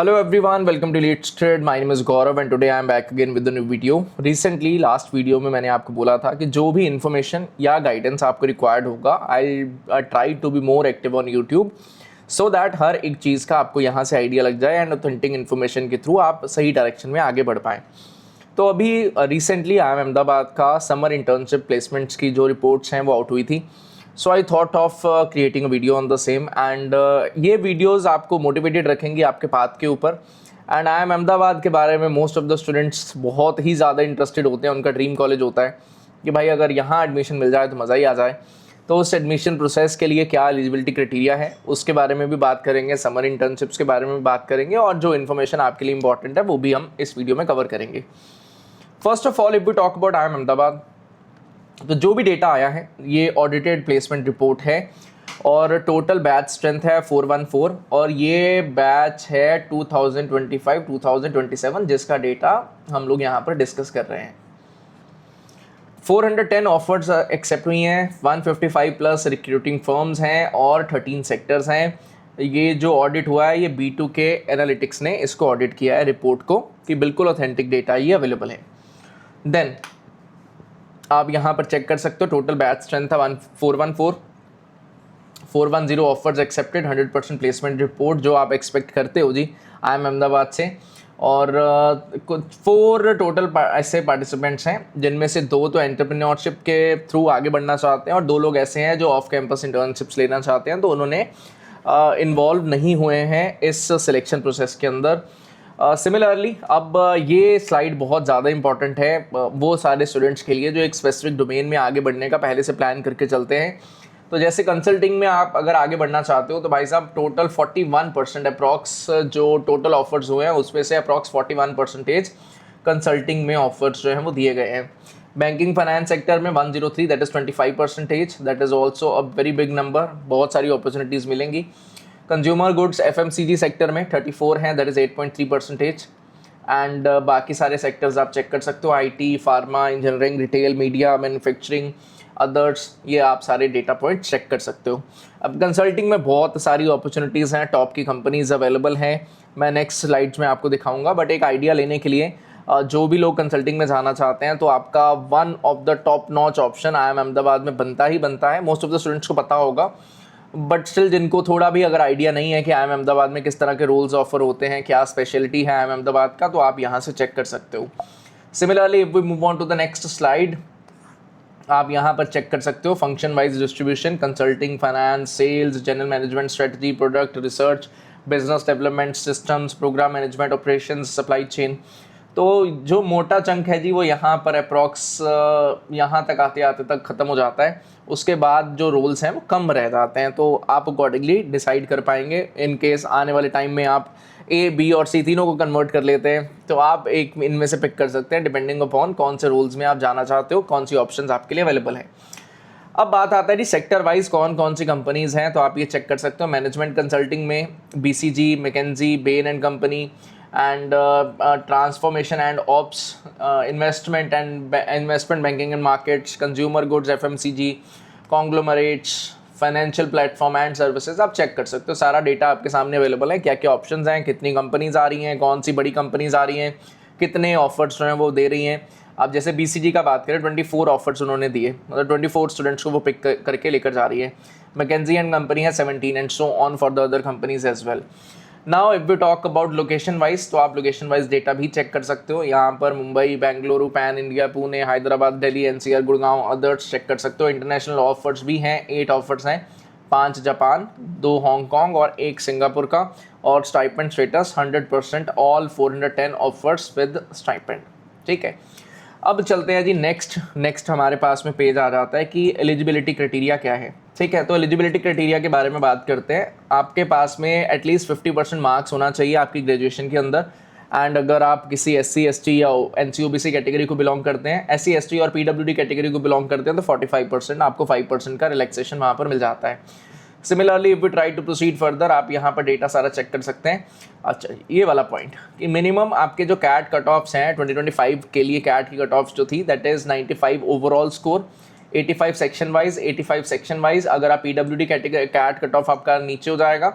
Hello everyone, welcome to Elite Trade. My name is Gaurav and today I am back again with a new video. Recently last video में मैंने आपको बोला था कि जो भी इन्फॉर्मेशन या गाइडेंस आपको रिक्वायर्ड होगा I try to be more active on YouTube so that हर एक चीज़ का आपको यहाँ से आइडिया लग जाए एंड ऑथेंटिक इन्फॉर्मेशन के थ्रू आप सही डायरेक्शन में आगे बढ़ पाएँ. तो अभी रिसेंटली आई एम अहमदाबाद का समर इंटर्नशिप प्लेसमेंट्स की जो रिपोर्ट्स हैं वो आउट हुई थी. So I thought of creating a video on the same and ये वीडियोज़ आपको मोटिवेटेड रखेंगी आपके पाथ के ऊपर. एंड आई एम अहमदाबाद के बारे में मोस्ट ऑफ द स्टूडेंट्स बहुत ही ज़्यादा इंटरेस्टेड होते हैं. उनका ड्रीम कॉलेज होता है कि भाई अगर यहाँ एडमिशन मिल जाए तो मज़ा ही आ जाए. तो उस एडमिशन प्रोसेस के लिए क्या एलिजिबिलिटी क्राइटेरिया है उसके बारे में भी बात करेंगे, समर इंटर्नशिप्स के बारे में भी बात करेंगे और जो इन्फॉर्मेशन आपके लिए इंपॉर्टेंट है वो भी हम इस वीडियो में कवर करेंगे. First of all if we talk about I M Ahmedabad, तो जो भी डेटा आया है ये ऑडिटेड प्लेसमेंट रिपोर्ट है और टोटल बैच स्ट्रेंथ है 414 और ये बैच है 2025-2027 जिसका डेटा हम लोग यहाँ पर डिस्कस कर रहे हैं. 410 ऑफर्स एक्सेप्ट हुई हैं, 155 प्लस रिक्रूटिंग फर्म्स हैं और 13 सेक्टर्स हैं. ये जो ऑडिट हुआ है ये B2K एनालिटिक्स ने इसको ऑडिट किया है रिपोर्ट को कि बिल्कुल ऑथेंटिक डेटा ये अवेलेबल है. देन आप यहाँ पर चेक कर सकते हो टोटल बैच स्ट्रेंथ था 414, 410 ऑफर्स एक्सेप्टेड, 100% प्लेसमेंट रिपोर्ट जो आप एक्सपेक्ट करते हो जी आई एम अहमदाबाद से. और कुछ 4 टोटल ऐसे पार्टिसिपेंट्स हैं जिनमें से 2 तो एंटरप्रेन्योरशिप के थ्रू आगे बढ़ना चाहते हैं और 2 लोग ऐसे हैं जो ऑफ कैंपस इंटर्नशिप्स लेना चाहते हैं. तो उन्होंने इन्वॉल्व नहीं हुए हैं इस सिलेक्शन प्रोसेस के अंदर. सिमिलरली अब ये स्लाइड बहुत ज़्यादा इंपॉर्टेंट है वो सारे स्टूडेंट्स के लिए जो एक स्पेसिफिक डोमेन में आगे बढ़ने का पहले से प्लान करके चलते हैं. तो जैसे कंसल्टिंग में आप अगर आगे बढ़ना चाहते हो तो भाई साहब टोटल 41% अप्रॉक्स जो टोटल ऑफर्स हुए हैं उसमें से अप्रॉक्स 41% कंसल्टिंग में ऑफर्स जो हैं वो दिए गए हैं. बैंकिंग फाइनेंस सेक्टर में 103 that is 25%, that is also a very big number. बहुत सारी अपॉर्चुनिटीज़ मिलेंगी. कंज्यूमर गुड्स FMCG सेक्टर में 34 हैं, दैट इज़ 8.3%. एंड बाकी सारे सेक्टर्स आप चेक कर सकते हो, IT, pharma, engineering, retail, media, manufacturing, others, ये आप सारे डेटा पॉइंट चेक कर सकते हो. अब कंसल्टिंग में बहुत सारी अपॉर्चुनिटीज़ हैं, टॉप की कंपनीज अवेलेबल हैं. मैं नेक्स्ट स्लाइड्स में आपको दिखाऊंगा बट एक आइडिया लेने के लिए जो भी लोग कंसल्टिंग में जाना चाहते हैं तो आपका one of the top notch option I M Ahmedabad में बनता ही बनता है. मोस्ट ऑफ द स्टूडेंट्स को पता होगा बट स्टिल जिनको थोड़ा भी अगर आइडिया नहीं है कि आई एम अहमदाबाद में किस तरह के रोल्स ऑफर होते हैं, क्या स्पेशलिटी है आई एम अहमदाबाद का, तो आप यहाँ से चेक कर सकते हो. Similarly if we move on to the next slide, आप यहाँ पर चेक कर सकते हो function wise distribution, consulting, finance, sales, general management, strategy, product, research, business development, systems, program management, operations, supply chain. तो जो मोटा चंक है जी वो यहाँ पर अप्रॉक्स यहाँ तक आते आते तक ख़त्म हो जाता है. उसके बाद जो रोल्स हैं वो कम रह जाते हैं. तो आप अकॉर्डिंगली डिसाइड कर पाएंगे. इन केस आने वाले टाइम में आप A, B और C तीनों को कन्वर्ट कर लेते हैं तो आप एक इनमें से पिक कर सकते हैं डिपेंडिंग अपॉन कौन से रोल्स में आप जाना चाहते हो, कौन सी ऑप्शंस आपके लिए अवेलेबल हैं. अब बात आता है जी सेक्टर वाइज कौन कौन सी कंपनीज़ हैं. तो आप ये चेक कर सकते हो मैनेजमेंट कंसल्टिंग में BCG, McKinsey, Bain and company and transformation and ops, investment banking and markets, consumer goods, FMCG, conglomerates, financial platform and services. आप चेक कर सकते हो, सारा डेटा आपके सामने अवेलेबल है. क्या क्या ऑप्शंस हैं, कितनी कंपनीज आ रही हैं, कौन सी बड़ी कंपनीज आ रही हैं, कितने ऑफर्स जो हैं वो दे रही हैं. अब जैसे BCG का बात करें 24 ऑफर्स उन्होंने दिए, मतलब 24 स्टूडेंट्स को वो पिक करके लेकर जा रही है. मैकेंजी एंड कंपनी है 17 and so on for the other companies as well. Now if we talk about location wise, तो आप लोकेशन वाइज डेटा भी चेक कर सकते हो. यहाँ पर Mumbai, Bengaluru, pan India, Pune, Hyderabad, Delhi, NCR, Gurgaon, others check कर सकते हो. इंटरनेशनल ऑफर्स भी हैं, 8 ऑफर्स हैं, 5 जापान, 2 हांगकांग और 1 सिंगापुर का. और stipend status 100%, all 410 offers with stipend. ठीक है, अब चलते हैं जी नेक्स्ट हमारे पास में पेज आ जाता है कि एलिजिबिलिटी क्राइटेरिया क्या है. ठीक है, तो एलिजिबिलिटी क्राइटेरिया के बारे में बात करते हैं. आपके पास में एटलीस्ट 50% मार्क्स होना चाहिए आपकी ग्रेजुएशन के अंदर. एंड अगर आप किसी SC ST या NC-OBC कैटेगरी को बिलोंग करते हैं, SC ST और PWD कैटेगरी को बिलोंग करते हैं तो 45% आपको 5% का रिलैक्सेशन वहाँ पर मिल जाता है. Similarly if we try to proceed further, आप यहाँ पर डेटा सारा चेक कर सकते हैं. अच्छा, ये वाला पॉइंट कि मिनिमम आपके जो कैट कट ऑफ्स हैं 2025 के लिए कैट की कट ऑफ्स जो थी that is 95 overall score, 85 section wise. अगर आप PWD category cat cut off आपका नीचे हो जाएगा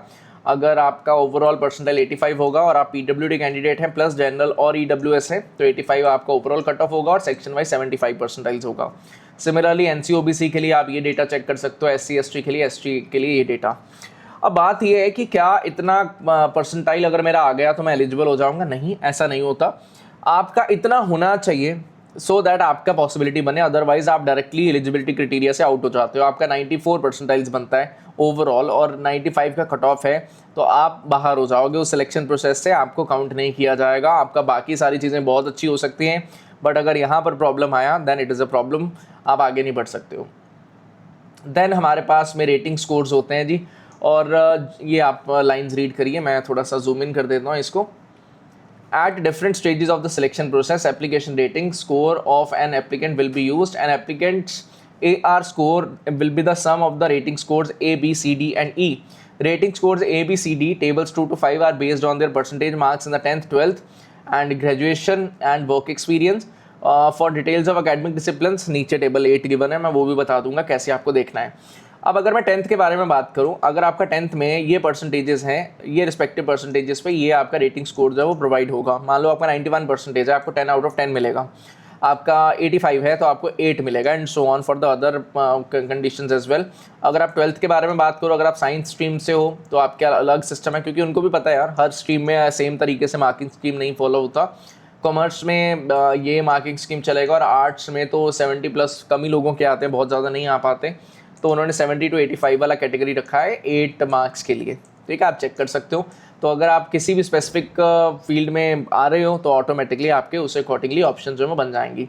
अगर आपका ओवरऑल परसेंटाइल 85 होगा और आप पीडब्ल्यूडी कैंडिडेट हैं प्लस जनरल और ईडब्ल्यूएस है तो 85 आपका ओवरऑल कट ऑफ होगा और सेक्शन वाइज 75 परसेंटाइल्स होगा। सिमिलरली एनसी ओबीसी के लिए आप ये डेटा चेक कर सकते हो, एससी एसटी के लिए, एसटी के लिए ये डेटा। अब बात ये है कि क्या इतना परसेंटाइल अगर मेरा आ गया तो मैं एलिजिबल हो जाऊंगा? नहीं, ऐसा नहीं होता। आपका इतना होना चाहिए सो दैट आपका पॉसिबिलिटी बने, अदरवाइज आप डायरेक्टली एलिजिबिलिटी क्राइटेरिया से आउट हो जाते हो। आपका 94 परसेंटाइल्स बनता है ओवरऑल और 95 का कट ऑफ है तो आप बाहर हो जाओगे उस सिलेक्शन प्रोसेस से, आपको काउंट नहीं किया जाएगा। आपका बाकी सारी चीज़ें बहुत अच्छी हो सकती हैं बट अगर यहाँ पर प्रॉब्लम आया then it is a problem, आप आगे नहीं बढ़ सकते हो। देन हमारे पास में रेटिंग स्कोर्स होते हैं जी, और ये आप लाइंस रीड करिए, मैं थोड़ा सा जूम इन कर देता हूँ इसको। At different stages of the selection process, application rating score of an applicant will be used. An applicant's AR score will be the sum of the rating scores A, B, C, D, and E. Rating scores A, B, C, D, tables 2 to 5 are based on their percentage marks in the 10th, 12th, and graduation and work experience. For details of academic disciplines, नीचे table 8 given है, मैं वो भी बता दूंगा कैसे आपको देखना है। अब अगर मैं 10th के बारे में बात करूं, अगर आपका 10th में ये परसेंटेजेस हैं, ये रिस्पेक्टिव परसेंटेजेस पे ये आपका रेटिंग स्कोर जो है वो प्रोवाइड होगा। मान लो आपका 91 परसेंटेज है, आपको 10 आउट ऑफ 10 मिलेगा। आपका 85 है तो आपको 8 मिलेगा and so on for the other conditions as well. अगर आप 12th के बारे में बात करो, अगर आप साइंस स्ट्रीम से हो तो आपके अलग सिस्टम है, क्योंकि उनको भी पता है यार हर स्ट्रीम में सेम तरीके से मार्किंग स्कीम नहीं फॉलो होता। कॉमर्स में ये मार्किंग स्कीम चलेगा और आर्ट्स में तो 70 प्लस कम ही लोगों के आते हैं, बहुत ज़्यादा नहीं आ पाते, तो उन्होंने 70 to 85 वाला कैटेगरी रखा है 8 मार्क्स के लिए। ठीक है, आप चेक कर सकते हो। तो अगर आप किसी भी स्पेसिफिक फील्ड में आ रहे हो तो ऑटोमेटिकली आपके उस अकॉर्डिंगली ऑप्शन जो है वो बन जाएंगी।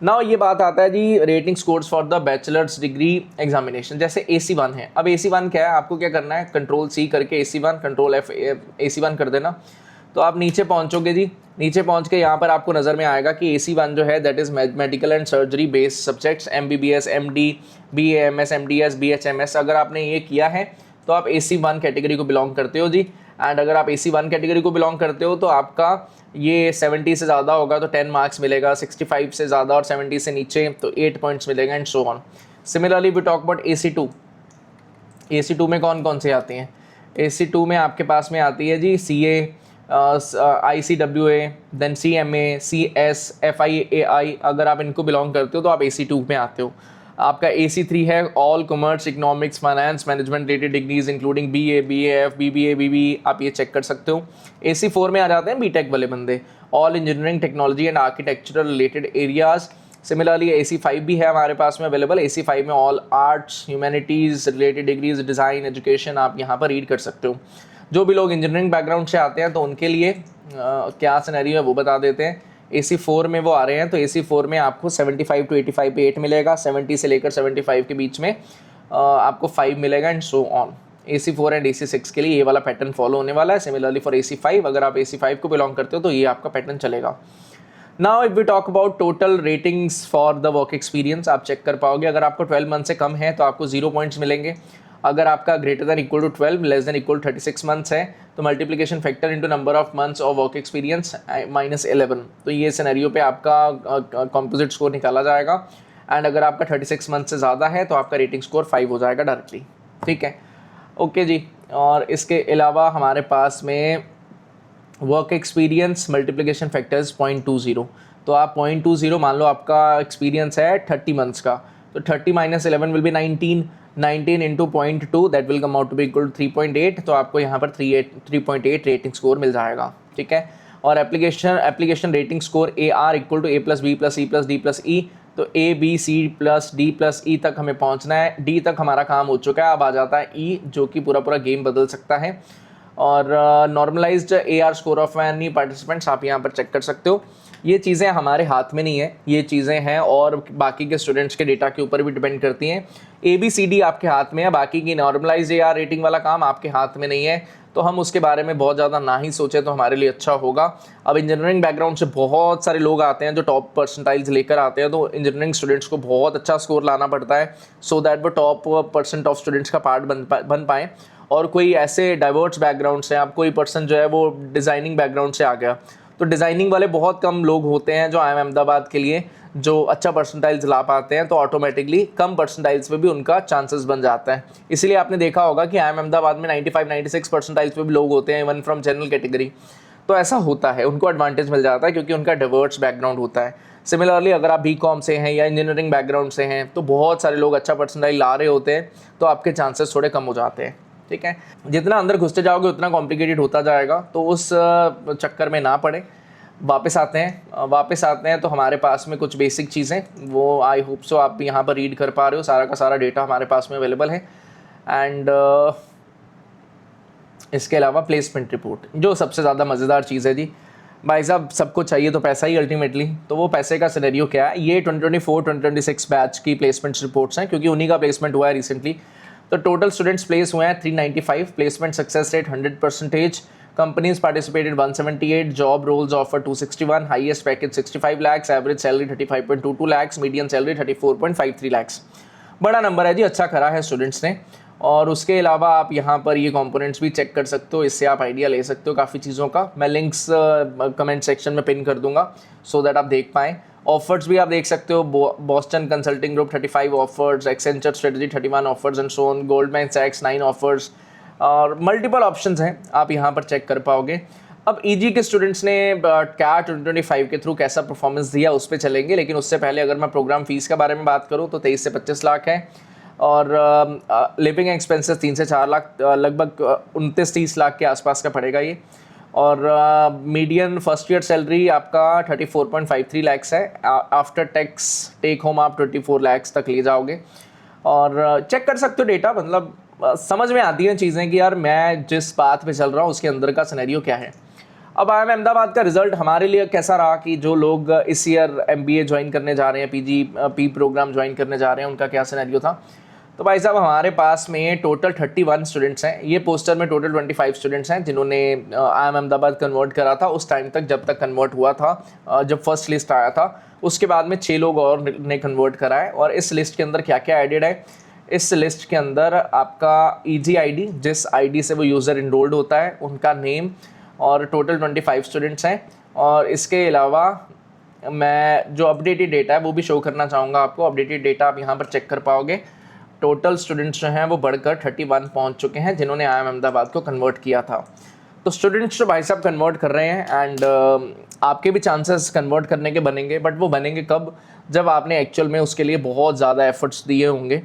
नाउ ये बात आता है जी rating scores for the bachelor's degree examination. जैसे AC1 है, अब AC1 क्या है, आपको क्या करना है, कंट्रोल C करके AC1, कंट्रोल F AC1 कर देना, तो आप नीचे पहुंचोगे जी। नीचे पहुंच के यहाँ पर आपको नज़र में आएगा कि AC1 जो है that is medical and surgery based subjects, MBBS, MD, BAMS, MDS, BHMS। अगर आपने ये किया है तो आप AC1 कैटेगरी को बिलोंग करते हो जी। एंड अगर आप AC1 कैटेगरी को बिलोंग करते हो तो आपका ये 70 से ज़्यादा होगा तो 10 मार्क्स मिलेगा, 65 से ज़्यादा और 70 से नीचे तो 8 पॉइंट्स मिलेगा and so on. Similarly we talk about AC2। AC2 में कौन कौन से आते हैं? AC2 में आपके पास में आती है जी CA, ICWA, then CMA, CS, FIAI। अगर आप इनको बिलोंग करते हो तो आप AC2 में आते हो। आपका AC3 है all commerce, economics, finance, management related degrees including BA, BAF, BBA, BBE, आप ये चेक कर सकते हो। AC4 में आ जाते हैं बीटेक वाले बंदे, all engineering, technology and architectural related areas. Similarly AC5 भी है हमारे पास में अवेलेबल। AC5 में all arts, humanities related degrees, design, education, आप यहाँ पर रीड कर सकते हो। जो भी लोग इंजीनियरिंग बैकग्राउंड से आते हैं तो उनके लिए क्या सिनेरियो है वो बता देते हैं। AC4 में वो आ रहे हैं तो AC4 में आपको 75 to 85 पे 8 मिलेगा, 70 से लेकर 75 के बीच में आपको 5 मिलेगा and so on. AC4 and AC6 के लिए ये वाला पैटर्न फॉलो होने वाला है। सिमिलरली फॉर AC5, अगर आप AC5 को बिलोंग करते हो तो ये आपका पैटर्न चलेगा। Now if we talk about total ratings for the work experience, आप चेक कर पाओगे। अगर आपको 12 मंथ से कम है तो आपको 0 पॉइंट्स मिलेंगे। अगर आपका greater than equal to 12, less than equal 36 months है तो multiplication factor into number of months of work experience -11, तो ये सिनेरियो पे आपका कंपोजिट स्कोर निकाला जाएगा। एंड अगर आपका 36 मंथ से ज़्यादा है तो आपका रेटिंग स्कोर 5 हो जाएगा डायरेक्टली। ठीक है, ओके जी। और इसके अलावा हमारे पास में वर्क एक्सपीरियंस मल्टीप्लिकेशन फैक्टर्स 0.20, तो आप 0.20 मान लो आपका एक्सपीरियंस है 30 मंथ्स का, तो 30 - 11 will be 19 into 0.2 that will come out to be equal to 3.8, तो आपको यहाँ पर 3.8 रेटिंग स्कोर मिल जाएगा। ठीक है, और application rating score AR equal to A + B + C + D + E, तो A B C + D + E तक हमें पहुँचना है। D तक हमारा काम हो चुका है, अब आ जाता है E जो कि पूरा गेम बदल सकता है। और normalised AR score of any participants आप यहाँ पर चेक कर सकते हो। ये चीज़ें हमारे हाथ में नहीं है, ये चीज़ें हैं और बाकी के स्टूडेंट्स के डेटा के ऊपर भी डिपेंड करती हैं। ABCD आपके हाथ में है, बाकी की नॉर्मलाइज AR रेटिंग वाला काम आपके हाथ में नहीं है, तो हम उसके बारे में बहुत ज़्यादा ना ही सोचें तो हमारे लिए अच्छा होगा। अब इंजीनियरिंग बैकग्राउंड से बहुत सारे लोग आते हैं जो टॉप परसेंटाइल्स लेकर आते हैं, तो इंजीनियरिंग स्टूडेंट्स को बहुत अच्छा स्कोर लाना पड़ता है सो दैट वो टॉप % ऑफ स्टूडेंट्स का पार्ट बन पाएँ। और कोई ऐसे डाइवर्स बैकग्राउंड से, आप कोई पर्सन जो है वो डिज़ाइनिंग बैकग्राउंड से आ गया तो डिज़ाइनिंग वाले बहुत कम लोग होते हैं जो IIM अहमदाबाद के लिए जो अच्छा परसेंटाइल्स ला पाते हैं, तो ऑटोमेटिकली कम परसेंटाइल्स पे भी उनका चांसेस बन जाता है। इसीलिए आपने देखा होगा कि IIM अहमदाबाद में 95-96 परसेंटाइल्स पे भी लोग होते हैं, इवन फ्रॉम जनरल कैटेगरी। तो ऐसा होता है, उनको एडवांटेज मिल जाता है क्योंकि उनका डाइवर्स बैकग्राउंड होता है। सिमिलरली अगर आप BCom से हैं या इंजीनियरिंग बैकग्राउंड से हैं, तो बहुत सारे लोग अच्छा परसेंटाइल ला रहे होते हैं, तो आपके चांसेस थोड़े कम हो जाते हैं। ठीक है, जितना अंदर घुसते जाओगे उतना कॉम्प्लिकेटेड होता जाएगा, तो उस चक्कर में ना पड़े। वापस आते हैं तो हमारे पास में कुछ बेसिक चीज़ें, वो आई होप सो आप यहाँ पर रीड कर पा रहे हो, सारा का सारा डेटा हमारे पास में अवेलेबल है। एंड इसके अलावा प्लेसमेंट रिपोर्ट, जो सबसे ज़्यादा मज़ेदार चीज़ है जी। भाई साहब, सबको चाहिए तो पैसा ही अल्टीमेटली, तो वो पैसे का सिनेरियो क्या है, ये 2024-2026 बैच की प्लेसमेंट रिपोर्ट्स हैं, क्योंकि उन्हीं का प्लेसमेंट हुआ है रिसेंटली। तो टोटल स्टूडेंट्स प्लेस हुए हैं 395, placement success rate 100%, companies participated 178, job roles offer 261, highest package 65 lakh, average salary 35.22 lakh, median salary 34.53 lakh. बड़ा नंबर है जी, अच्छा करा है स्टूडेंट्स ने। और उसके अलावा आप यहाँ पर ये कंपोनेंट्स भी चेक कर सकते हो, इससे आप आइडिया ले सकते हो काफ़ी चीज़ों का। मैं लिंक्स कमेंट सेक्शन में पिन कर दूंगा सो दैट आप देख पाएँ। ऑफर्स भी आप देख सकते हो, Boston consulting group 35 offers, Accenture strategy 31 offers and so on, Goldman सैक्स 9 ऑफर्स, और मल्टीपल ऑप्शंस हैं, आप यहाँ पर चेक कर पाओगे। अब ईजी के स्टूडेंट्स ने CAT 2025 के थ्रू कैसा परफॉर्मेंस दिया उस पर चलेंगे, लेकिन उससे पहले अगर मैं प्रोग्राम फीस के बारे में बात करूँ तो 23 से 25 लाख है, और लिविंग एक्सपेंसेस 3 से 4 लाख, लगभग 29-30 लाख के आसपास का पड़ेगा ये। और मीडियन फर्स्ट ईयर सैलरी आपका 34.53 लाख्स है, आफ्टर टैक्स टेक होम आप 24 लाख्स तक ले जाओगे। और चेक कर सकते हो डेटा, मतलब समझ में आती हैं चीज़ें कि यार मैं जिस पाथ पे चल रहा हूँ उसके अंदर का सिनेरियो क्या है। अब IIM अहमदाबाद का रिजल्ट हमारे लिए कैसा रहा, कि जो लोग इस ईयर MBA ज्वाइन करने जा रहे हैं, PG प्रोग्राम ज्वाइन करने जा रहे हैं, उनका क्या सिनेरियो था। तो भाई साहब, हमारे पास में टोटल 31 स्टूडेंट्स हैं, ये पोस्टर में टोटल 25 स्टूडेंट्स हैं जिन्होंने IIM अहमदाबाद कन्वर्ट करा था उस टाइम तक जब तक कन्वर्ट हुआ था, जब फर्स्ट लिस्ट आया था। उसके बाद में 6 लोग और ने कन्वर्ट करा है। और इस लिस्ट के अंदर क्या क्या एडेड है, इस लिस्ट के अंदर आपका EG ID, जिस ID से वो यूज़र इनरोल्ड होता है, उनका नेम, और टोटल 25 स्टूडेंट्स हैं। और इसके अलावा मैं जो अपडेटेड डेटा है वो भी शो करना चाहूँगा आपको। अपडेटेड डेटा आप यहाँ पर चेक कर पाओगे। टोटल स्टूडेंट्स जो हैं वो बढ़कर 31 पहुँच चुके हैं जिन्होंने IIM अहमदाबाद को कन्वर्ट किया था। तो स्टूडेंट्स जो भाई साहब कन्वर्ट कर रहे हैं, एंड आपके भी चांसेस कन्वर्ट करने के बनेंगे, बट वो बनेंगे कब, जब आपने एक्चुअल में उसके लिए बहुत ज़्यादा एफर्ट्स दिए होंगे।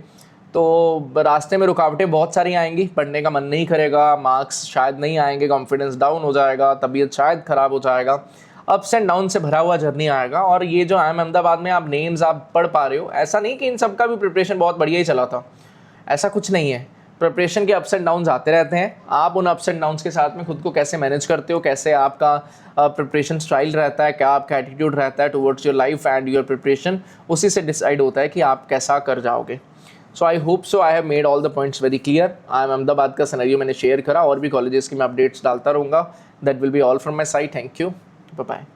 तो रास्ते में रुकावटें बहुत सारी आएंगी, पढ़ने का मन नहीं करेगा, मार्क्स शायद नहीं आएंगे, कॉन्फिडेंस डाउन हो जाएगा, तबीयत शायद ख़राब हो जाएगा, अप्स एंड डाउन से भरा हुआ जर्नी आएगा। और ये जो IIM अहमदाबाद में आप नेम्स आप पढ़ पा रहे हो, ऐसा नहीं कि इन सब का भी प्रिपरेशन बहुत बढ़िया ही चला था, ऐसा कुछ नहीं है। प्रिपरेशन के अप्स एंड डाउन्स आते रहते हैं। आप उन अप्स एंड डाउन्स के साथ में खुद को कैसे मैनेज करते हो, कैसे आपका प्रिपरेशन स्टाइल रहता है, क्या आपका एटीट्यूड रहता है towards your life and your preparation, उसी से डिसाइड होता है कि आप कैसा कर जाओगे। So I hope so I have made all the points very clear. IIM Ahmedabad का सिनेरियो मैंने शेयर करा, और भी कॉलेजेस की मैं अपडेट्स डालता रहूँगा। That will be all from my side. Thank you, bye bye.